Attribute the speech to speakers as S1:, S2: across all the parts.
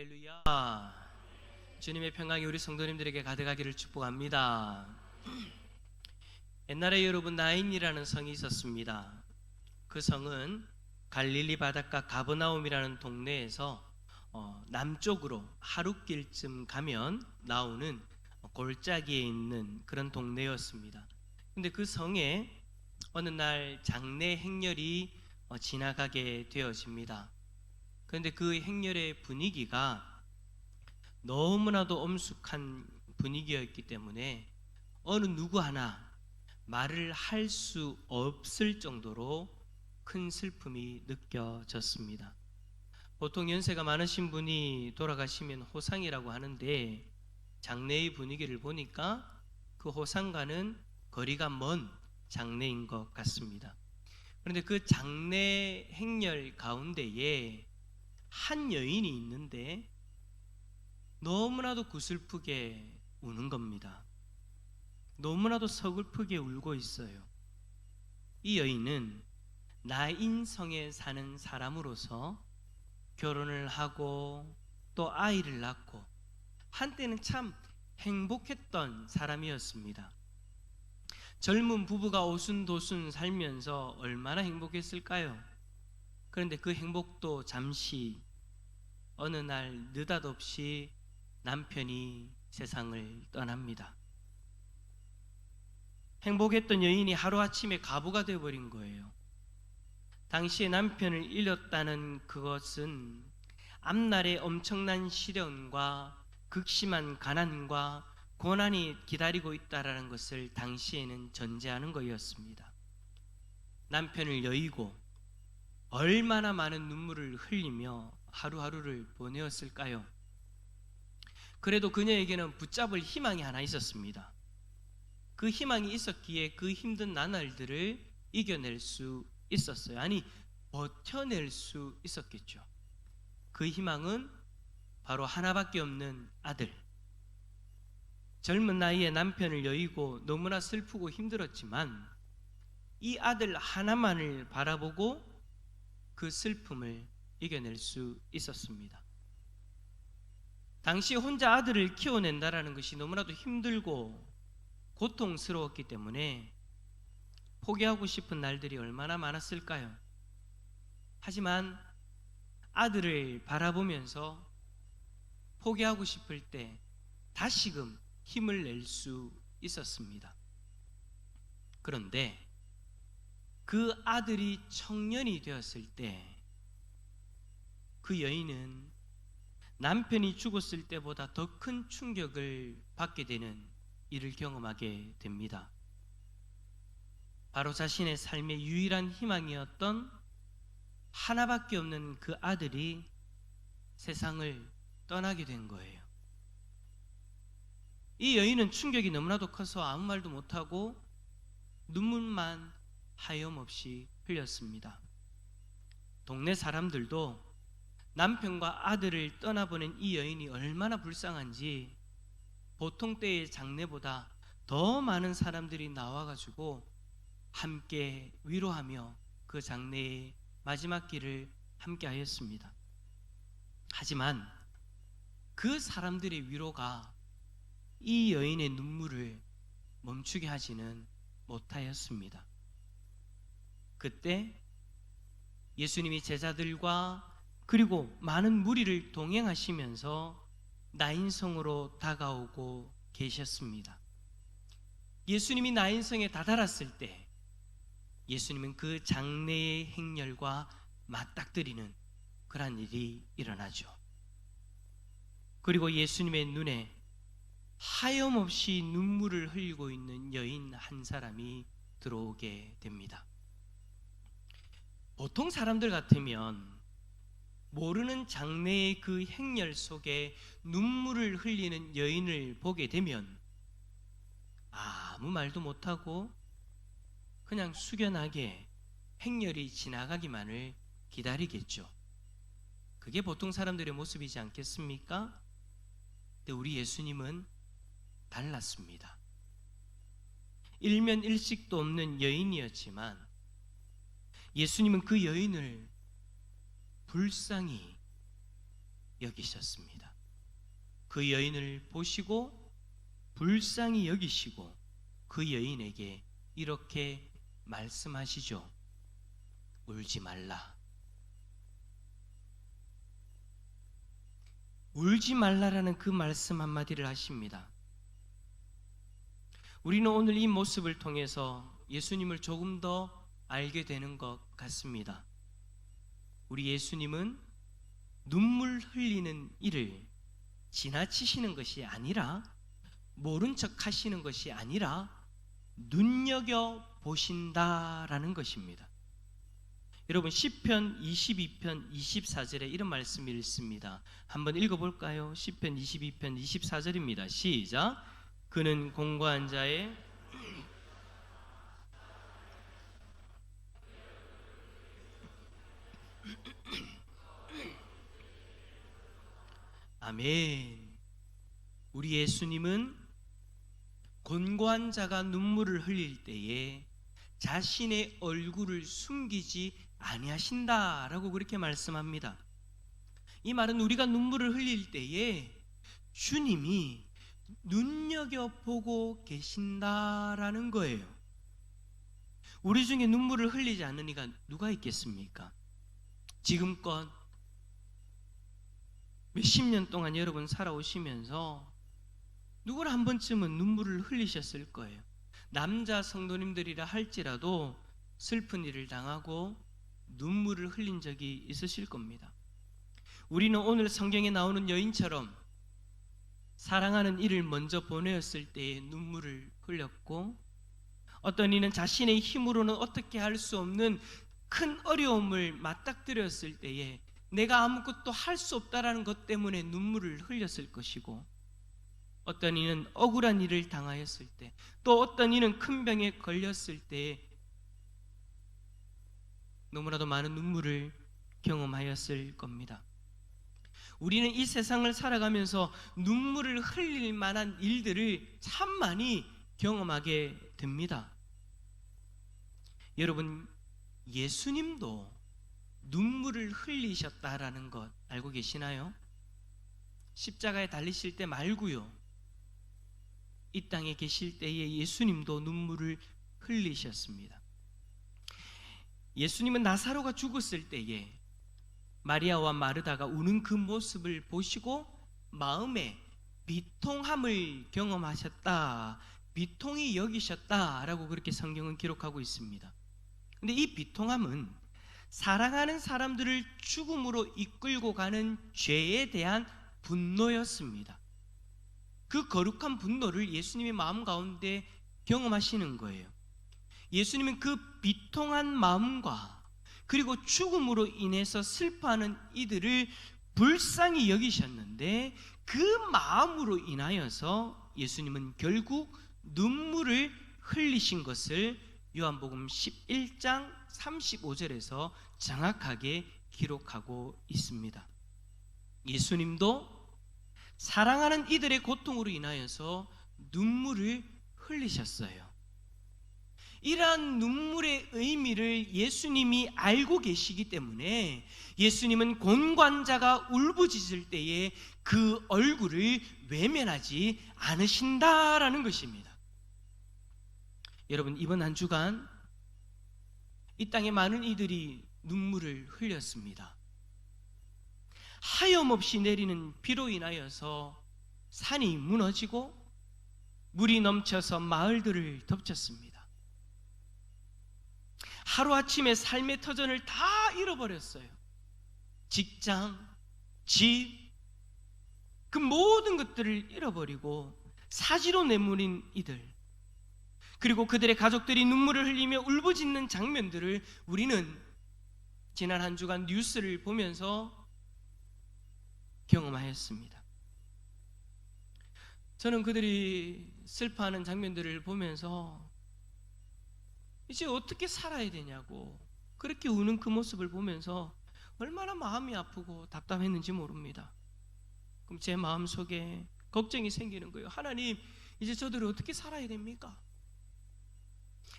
S1: 할렐루야. 주님의 평강이 우리 성도님들에게 가득하기를 축복합니다. 옛날에 여러분 나인이라는 성이 있었습니다. 그 성은 갈릴리 바닷가 가버나움이라는 동네에서 남쪽으로 하룻길쯤 가면 나오는 골짜기에 있는 그런 동네였습니다. 근데 그 성에 어느 날 장례 행렬이 지나가게 되어집니다. 그런데 그 행렬의 분위기가 너무나도 엄숙한 분위기였기 때문에 어느 누구 하나 말을 할 수 없을 정도로 큰 슬픔이 느껴졌습니다. 보통 연세가 많으신 분이 돌아가시면 호상이라고 하는데 장례의 분위기를 보니까 그 호상과는 거리가 먼 장례인 것 같습니다. 그런데 그 장례 행렬 가운데에 한 여인이 있는데 너무나도 구슬프게 우는 겁니다. 너무나도 서글프게 울고 있어요. 이 여인은 나인성에 사는 사람으로서 결혼을 하고 또 아이를 낳고 한때는 참 행복했던 사람이었습니다. 젊은 부부가 오순도순 살면서 얼마나 행복했을까요? 그런데 그 행복도 잠시 어느 날 느닷없이 남편이 세상을 떠납니다. 행복했던 여인이 하루아침에 가부가 되어버린 거예요. 당시에 남편을 잃었다는 그것은 앞날에 엄청난 시련과 극심한 가난과 고난이 기다리고 있다라는 것을 당시에는 전제하는 거였습니다. 남편을 여의고 얼마나 많은 눈물을 흘리며 하루하루를 보내었을까요? 그래도 그녀에게는 붙잡을 희망이 하나 있었습니다. 그 희망이 있었기에 그 힘든 나날들을 이겨낼 수 있었어요. 아니, 버텨낼 수 있었겠죠. 그 희망은 바로 하나밖에 없는 아들. 젊은 나이에 남편을 여의고 너무나 슬프고 힘들었지만 이 아들 하나만을 바라보고 그 슬픔을 이겨낼 수 있었습니다. 당시 혼자 아들을 키워낸다라는 것이 너무나도 힘들고 고통스러웠기 때문에 포기하고 싶은 날들이 얼마나 많았을까요? 하지만 아들을 바라보면서 포기하고 싶을 때 다시금 힘을 낼 수 있었습니다. 그런데 그 아들이 청년이 되었을 때 그 여인은 남편이 죽었을 때보다 더 큰 충격을 받게 되는 일을 경험하게 됩니다. 바로 자신의 삶의 유일한 희망이었던 하나밖에 없는 그 아들이 세상을 떠나게 된 거예요. 이 여인은 충격이 너무나도 커서 아무 말도 못하고 눈물만 하염없이 흘렸습니다. 동네 사람들도 남편과 아들을 떠나보낸 이 여인이 얼마나 불쌍한지 보통 때의 장례보다 더 많은 사람들이 나와가지고 함께 위로하며 그 장례의 마지막 길을 함께 하였습니다. 하지만 그 사람들의 위로가 이 여인의 눈물을 멈추게 하지는 못하였습니다. 그때 예수님이 제자들과 그리고 많은 무리를 동행하시면서 나인성으로 다가오고 계셨습니다. 예수님이 나인성에 다다랐을 때 예수님은 그 장례의 행렬과 맞닥뜨리는 그런 일이 일어나죠. 그리고 예수님의 눈에 하염없이 눈물을 흘리고 있는 여인 한 사람이 들어오게 됩니다. 보통 사람들 같으면 모르는 장례의 그 행렬 속에 눈물을 흘리는 여인을 보게 되면 아무 말도 못하고 그냥 숙연하게 행렬이 지나가기만을 기다리겠죠. 그게 보통 사람들의 모습이지 않겠습니까? 근데 우리 예수님은 달랐습니다. 일면 일식도 없는 여인이었지만 예수님은 그 여인을 불쌍히 여기셨습니다. 그 여인을 보시고 불쌍히 여기시고 그 여인에게 이렇게 말씀하시죠. 울지 말라. 울지 말라라는 그 말씀 한마디를 하십니다. 우리는 오늘 이 모습을 통해서 예수님을 조금 더 알게 되는 것 같습니다. 우리 예수님은 눈물 흘리는 일을 지나치시는 것이 아니라, 모른 척 하시는 것이 아니라 눈여겨 보신다라는 것입니다. 여러분, 시편 22편 24절에 이런 말씀이 있습니다. 한번 읽어볼까요? 시편 22편 24절입니다. 시작. 그는 공고한 자의 아멘. 우리 예수님은 곤고한 자가 눈물을 흘릴 때에 자신의 얼굴을 숨기지 아니하신다라고 그렇게 말씀합니다. 이 말은 우리가 눈물을 흘릴 때에 주님이 눈여겨보고 계신다라는 거예요. 우리 중에 눈물을 흘리지 않는 이가 누가 있겠습니까? 지금껏 몇십 년 동안 여러분 살아오시면서 누구나 한 번쯤은 눈물을 흘리셨을 거예요. 남자 성도님들이라 할지라도 슬픈 일을 당하고 눈물을 흘린 적이 있으실 겁니다. 우리는 오늘 성경에 나오는 여인처럼 사랑하는 이를 먼저 보내었을 때에 눈물을 흘렸고, 어떤 이는 자신의 힘으로는 어떻게 할 수 없는 큰 어려움을 맞닥뜨렸을 때에 내가 아무것도 할 수 없다라는 것 때문에 눈물을 흘렸을 것이고, 어떤 이는 억울한 일을 당하였을 때, 또 어떤 이는 큰 병에 걸렸을 때 너무나도 많은 눈물을 경험하였을 겁니다. 우리는 이 세상을 살아가면서 눈물을 흘릴 만한 일들을 참 많이 경험하게 됩니다. 여러분, 예수님도 눈물을 흘리셨다라는 것 알고 계시나요? 십자가에 달리실 때 말고요, 이 땅에 계실 때에 예수님도 눈물을 흘리셨습니다. 예수님은 나사로가 죽었을 때에 마리아와 마르다가 우는 그 모습을 보시고 마음에 비통함을 경험하셨다, 비통히 여기셨다라고 그렇게 성경은 기록하고 있습니다. 근데 이 비통함은 사랑하는 사람들을 죽음으로 이끌고 가는 죄에 대한 분노였습니다. 그 거룩한 분노를 예수님의 마음 가운데 경험하시는 거예요. 예수님은 그 비통한 마음과 그리고 죽음으로 인해서 슬퍼하는 이들을 불쌍히 여기셨는데, 그 마음으로 인하여서 예수님은 결국 눈물을 흘리신 것을 요한복음 11장 35절에서 정확하게 기록하고 있습니다. 예수님도 사랑하는 이들의 고통으로 인하여서 눈물을 흘리셨어요. 이러한 눈물의 의미를 예수님이 알고 계시기 때문에 예수님은 곤관자가 울부짖을 때에 그 얼굴을 외면하지 않으신다라는 것입니다. 여러분, 이번 한 주간 이 땅에 많은 이들이 눈물을 흘렸습니다. 하염없이 내리는 비로 인하여서 산이 무너지고 물이 넘쳐서 마을들을 덮쳤습니다. 하루아침에 삶의 터전을 다 잃어버렸어요. 직장, 집, 그 모든 것들을 잃어버리고 사지로 내몰린 이들, 그리고 그들의 가족들이 눈물을 흘리며 울부짖는 장면들을 우리는 지난 한 주간 뉴스를 보면서 경험하였습니다. 저는 그들이 슬퍼하는 장면들을 보면서 이제 어떻게 살아야 되냐고 그렇게 우는 그 모습을 보면서 얼마나 마음이 아프고 답답했는지 모릅니다. 그럼 제 마음속에 걱정이 생기는 거예요. 하나님, 이제 저들이 어떻게 살아야 됩니까?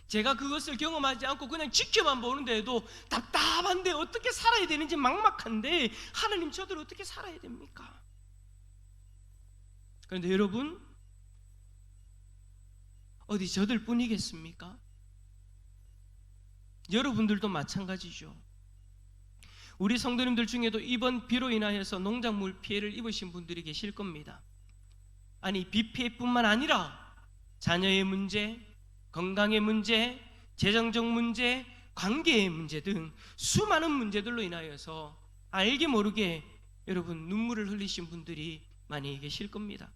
S1: 제가 그것을 경험하지 않고 그냥 지켜만 보는데도 답답한데 어떻게 살아야 되는지 막막한데 하나님 저들 어떻게 살아야 됩니까? 그런데 여러분 어디 저들 뿐이겠습니까? 여러분들도 마찬가지죠. 우리 성도님들 중에도 이번 비로 인하여서 농작물 피해를 입으신 분들이 계실 겁니다. 아니 비 피해뿐만 아니라 자녀의 문제, 건강의 문제, 재정적 문제, 관계의 문제 등 수많은 문제들로 인하여서 알게 모르게 여러분 눈물을 흘리신 분들이 많이 계실 겁니다.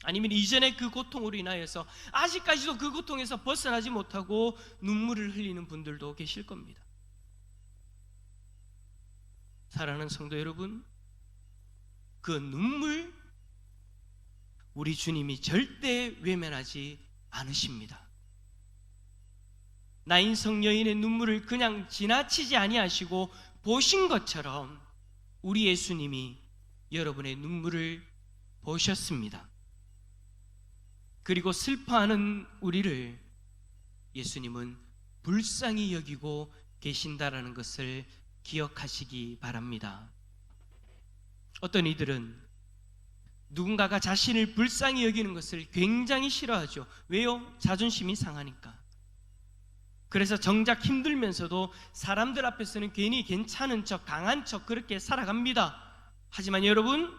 S1: 아니면 이전에 그 고통으로 인하여서 아직까지도 그 고통에서 벗어나지 못하고 눈물을 흘리는 분들도 계실 겁니다. 사랑하는 성도 여러분, 그 눈물 우리 주님이 절대 외면하지 않으십니다. 나인성 여인의 눈물을 그냥 지나치지 아니하시고 보신 것처럼 우리 예수님이 여러분의 눈물을 보셨습니다. 그리고 슬퍼하는 우리를 예수님은 불쌍히 여기고 계신다라는 것을 기억하시기 바랍니다. 어떤 이들은 누군가가 자신을 불쌍히 여기는 것을 굉장히 싫어하죠. 왜요? 자존심이 상하니까. 그래서 정작 힘들면서도 사람들 앞에서는 괜히 괜찮은 척, 강한 척 그렇게 살아갑니다. 하지만 여러분,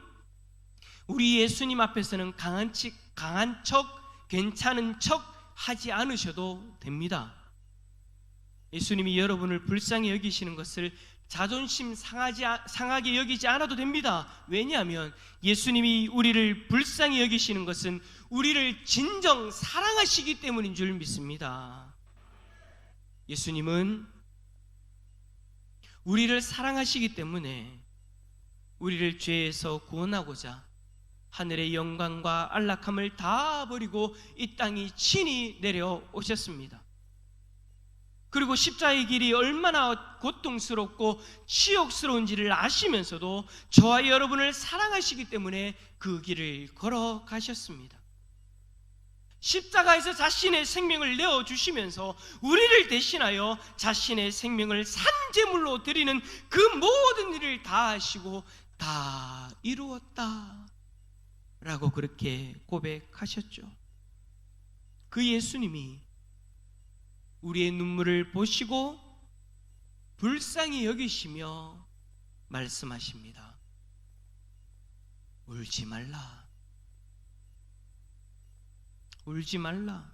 S1: 우리 예수님 앞에서는 강한 척, 괜찮은 척 하지 않으셔도 됩니다. 예수님이 여러분을 불쌍히 여기시는 것을 자존심 상하게 여기지 않아도 됩니다. 왜냐하면 예수님이 우리를 불쌍히 여기시는 것은 우리를 진정 사랑하시기 때문인 줄 믿습니다. 예수님은 우리를 사랑하시기 때문에 우리를 죄에서 구원하고자 하늘의 영광과 안락함을 다 버리고 이 땅에 친히 내려오셨습니다. 그리고 십자가의 길이 얼마나 고통스럽고 치욕스러운지를 아시면서도 저와 여러분을 사랑하시기 때문에 그 길을 걸어가셨습니다. 십자가에서 자신의 생명을 내어주시면서 우리를 대신하여 자신의 생명을 산제물로 드리는 그 모든 일을 다 하시고 다 이루었다 라고 그렇게 고백하셨죠. 그 예수님이 우리의 눈물을 보시고 불쌍히 여기시며 말씀하십니다. 울지 말라. 울지 말라.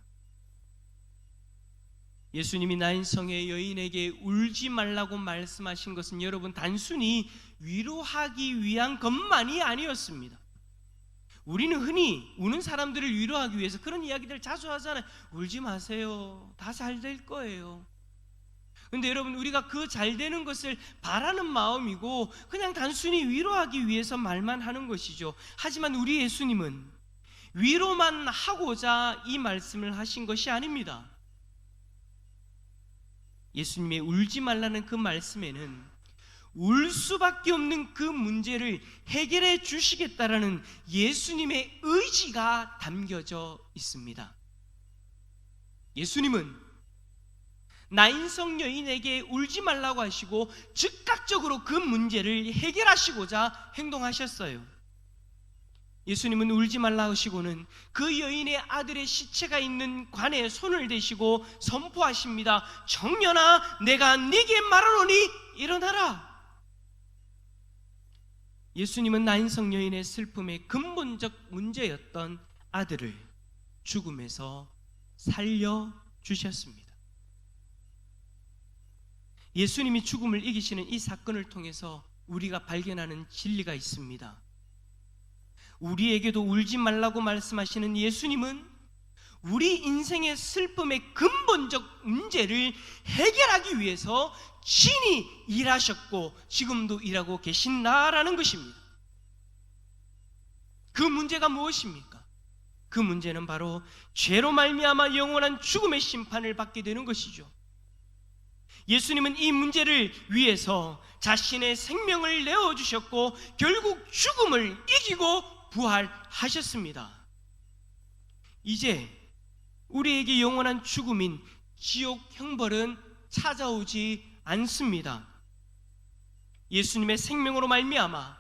S1: 예수님이 나인성의 여인에게 울지 말라고 말씀하신 것은 여러분 단순히 위로하기 위한 것만이 아니었습니다. 우리는 흔히 우는 사람들을 위로하기 위해서 그런 이야기들을 자주 하잖아요. 울지 마세요. 다 잘 될 거예요. 근데 여러분 우리가 그 잘 되는 것을 바라는 마음이고 그냥 단순히 위로하기 위해서 말만 하는 것이죠. 하지만 우리 예수님은 위로만 하고자 이 말씀을 하신 것이 아닙니다. 예수님의 울지 말라는 그 말씀에는 울 수밖에 없는 그 문제를 해결해 주시겠다라는 예수님의 의지가 담겨져 있습니다. 예수님은 나인성 여인에게 울지 말라고 하시고 즉각적으로 그 문제를 해결하시고자 행동하셨어요. 예수님은 울지 말라 하시고는 그 여인의 아들의 시체가 있는 관에 손을 대시고 선포하십니다. 청년아, 내가 네게 말하노니 일어나라. 예수님은 나인성 여인의 슬픔의 근본적 문제였던 아들을 죽음에서 살려주셨습니다. 예수님이 죽음을 이기시는 이 사건을 통해서 우리가 발견하는 진리가 있습니다. 우리에게도 울지 말라고 말씀하시는 예수님은 우리 인생의 슬픔의 근본적 문제를 해결하기 위해서 친히 일하셨고 지금도 일하고 계신다라는 것입니다. 그 문제가 무엇입니까? 그 문제는 바로 죄로 말미암아 영원한 죽음의 심판을 받게 되는 것이죠. 예수님은 이 문제를 위해서 자신의 생명을 내어주셨고 결국 죽음을 이기고 부활하셨습니다. 이제 우리에게 영원한 죽음인 지옥 형벌은 찾아오지 않습니다. 예수님의 생명으로 말미암아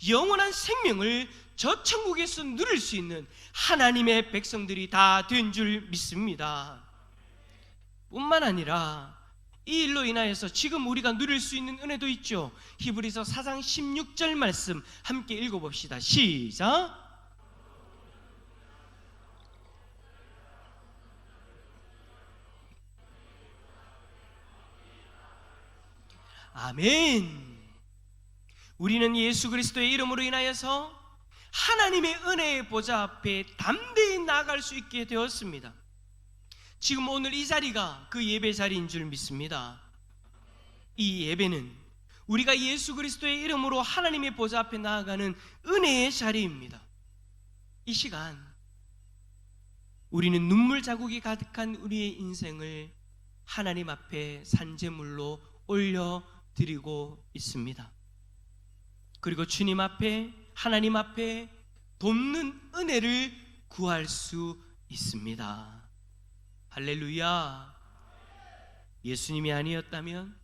S1: 영원한 생명을 저 천국에서 누릴 수 있는 하나님의 백성들이 다 된 줄 믿습니다. 뿐만 아니라 이 일로 인하여서 지금 우리가 누릴 수 있는 은혜도 있죠. 히브리서 4장 16절 말씀 함께 읽어봅시다. 시작. 아멘. 우리는 예수 그리스도의 이름으로 인하여서 하나님의 은혜의 보좌 앞에 담대히 나아갈 수 있게 되었습니다. 지금 오늘 이 자리가 그 예배 자리인 줄 믿습니다. 이 예배는 우리가 예수 그리스도의 이름으로 하나님의 보좌 앞에 나아가는 은혜의 자리입니다. 이 시간 우리는 눈물 자국이 가득한 우리의 인생을 하나님 앞에 산제물로 올려드리고 있습니다. 그리고 주님 앞에, 하나님 앞에 돕는 은혜를 구할 수 있습니다. 할렐루야. 예수님이 아니었다면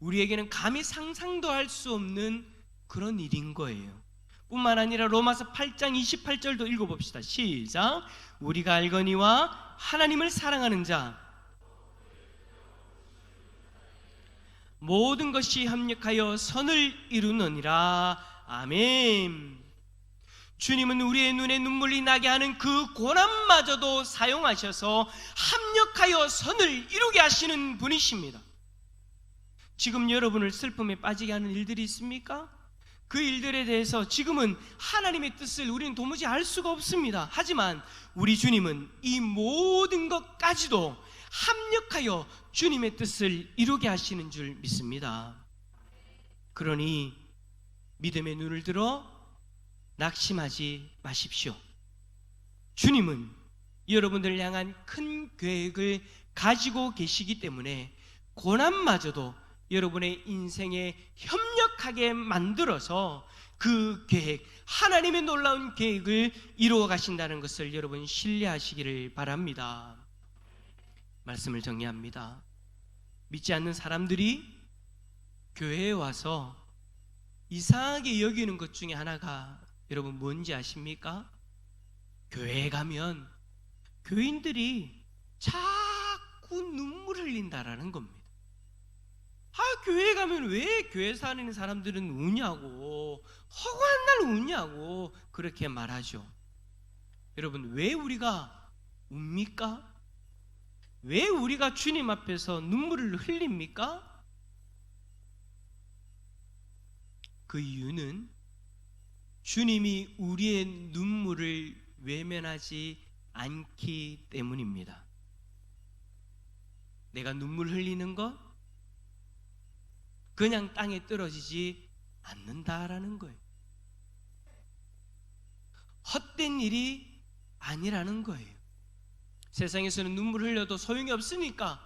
S1: 우리에게는 감히 상상도 할 수 없는 그런 일인 거예요. 뿐만 아니라 로마서 8장 28절도 읽어봅시다. 시작. 우리가 알거니와 하나님을 사랑하는 자 모든 것이 합력하여 선을 이루느니라. 아멘. 주님은 우리의 눈에 눈물이 나게 하는 그 고난마저도 사용하셔서 합력하여 선을 이루게 하시는 분이십니다. 지금 여러분을 슬픔에 빠지게 하는 일들이 있습니까? 그 일들에 대해서 지금은 하나님의 뜻을 우리는 도무지 알 수가 없습니다. 하지만 우리 주님은 이 모든 것까지도 합력하여 주님의 뜻을 이루게 하시는 줄 믿습니다. 그러니 믿음의 눈을 들어 낙심하지 마십시오. 주님은 여러분들을 향한 큰 계획을 가지고 계시기 때문에 고난마저도 여러분의 인생에 협력하게 만들어서 그 계획, 하나님의 놀라운 계획을 이루어 가신다는 것을 여러분 신뢰하시기를 바랍니다. 말씀을 정리합니다. 믿지 않는 사람들이 교회에 와서 이상하게 여기는 것 중에 하나가 여러분 뭔지 아십니까? 교회에 가면 교인들이 자꾸 눈물 흘린다라는 겁니다. 교회에 가면 왜 교회 사는 사람들은 우냐고, 허구한 날 우냐고 그렇게 말하죠. 여러분, 왜 우리가 웁니까? 왜 우리가 주님 앞에서 눈물을 흘립니까? 그 이유는 주님이 우리의 눈물을 외면하지 않기 때문입니다. 내가 눈물 흘리는 것 그냥 땅에 떨어지지 않는다라는 거예요. 헛된 일이 아니라는 거예요. 세상에서는 눈물 흘려도 소용이 없으니까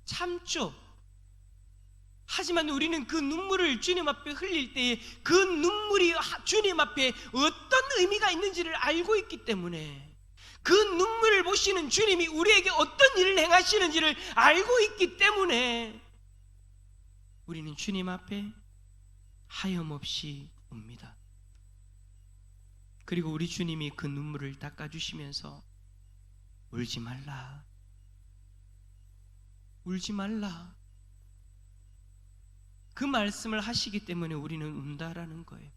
S1: 참죠. 하지만 우리는 그 눈물을 주님 앞에 흘릴 때에 그 눈물이 주님 앞에 어떤 의미가 있는지를 알고 있기 때문에, 그 눈물을 보시는 주님이 우리에게 어떤 일을 행하시는지를 알고 있기 때문에 우리는 주님 앞에 하염없이 옵니다. 그리고 우리 주님이 그 눈물을 닦아주시면서 울지 말라, 울지 말라, 그 말씀을 하시기 때문에 우리는 운다라는 거예요.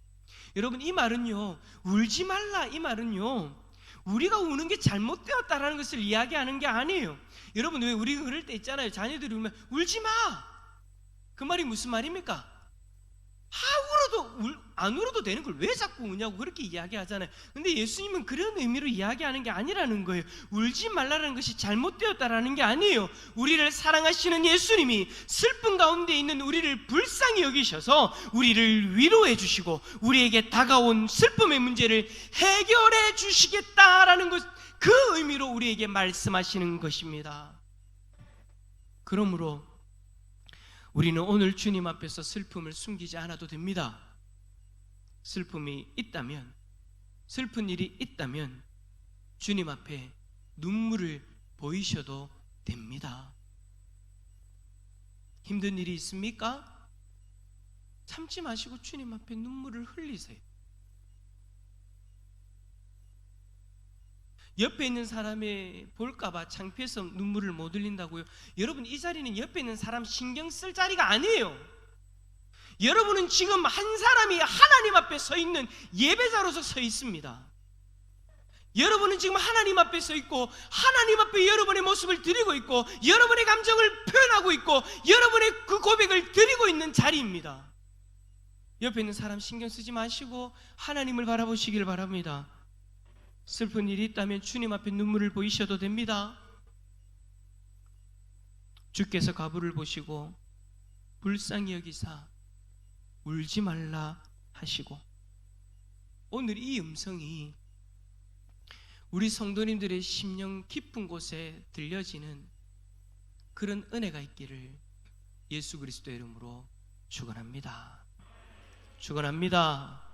S1: 여러분, 이 말은요, 울지 말라, 이 말은요 우리가 우는 게 잘못되었다라는 것을 이야기하는 게 아니에요. 여러분, 왜 우리가 그럴 때 있잖아요. 자녀들이 울면 울지 마, 그 말이 무슨 말입니까? 울어도 안 울어도 되는 걸 왜 자꾸 우냐고 그렇게 이야기하잖아요. 근데 예수님은 그런 의미로 이야기하는 게 아니라는 거예요. 울지 말라는 것이 잘못되었다라는 게 아니에요. 우리를 사랑하시는 예수님이 슬픔 가운데 있는 우리를 불쌍히 여기셔서 우리를 위로해 주시고 우리에게 다가온 슬픔의 문제를 해결해 주시겠다라는 것, 그 의미로 우리에게 말씀하시는 것입니다. 그러므로 우리는 오늘 주님 앞에서 슬픔을 숨기지 않아도 됩니다. 슬픔이 있다면, 슬픈 일이 있다면 주님 앞에 눈물을 보이셔도 됩니다. 힘든 일이 있습니까? 참지 마시고 주님 앞에 눈물을 흘리세요. 옆에 있는 사람이 볼까봐 창피해서 눈물을 못 흘린다고요? 여러분, 이 자리는 옆에 있는 사람 신경 쓸 자리가 아니에요. 여러분은 지금 한 사람이 하나님 앞에 서 있는 예배자로서 서 있습니다. 여러분은 지금 하나님 앞에 서 있고 하나님 앞에 여러분의 모습을 드리고 있고 여러분의 감정을 표현하고 있고 여러분의 그 고백을 드리고 있는 자리입니다. 옆에 있는 사람 신경 쓰지 마시고 하나님을 바라보시길 바랍니다. 슬픈 일이 있다면 주님 앞에 눈물을 보이셔도 됩니다. 주께서 가부를 보시고 불쌍히 여기사 울지 말라 하시고, 오늘 이 음성이 우리 성도님들의 심령 깊은 곳에 들려지는 그런 은혜가 있기를 예수 그리스도의 이름으로 축원합니다. 축원합니다.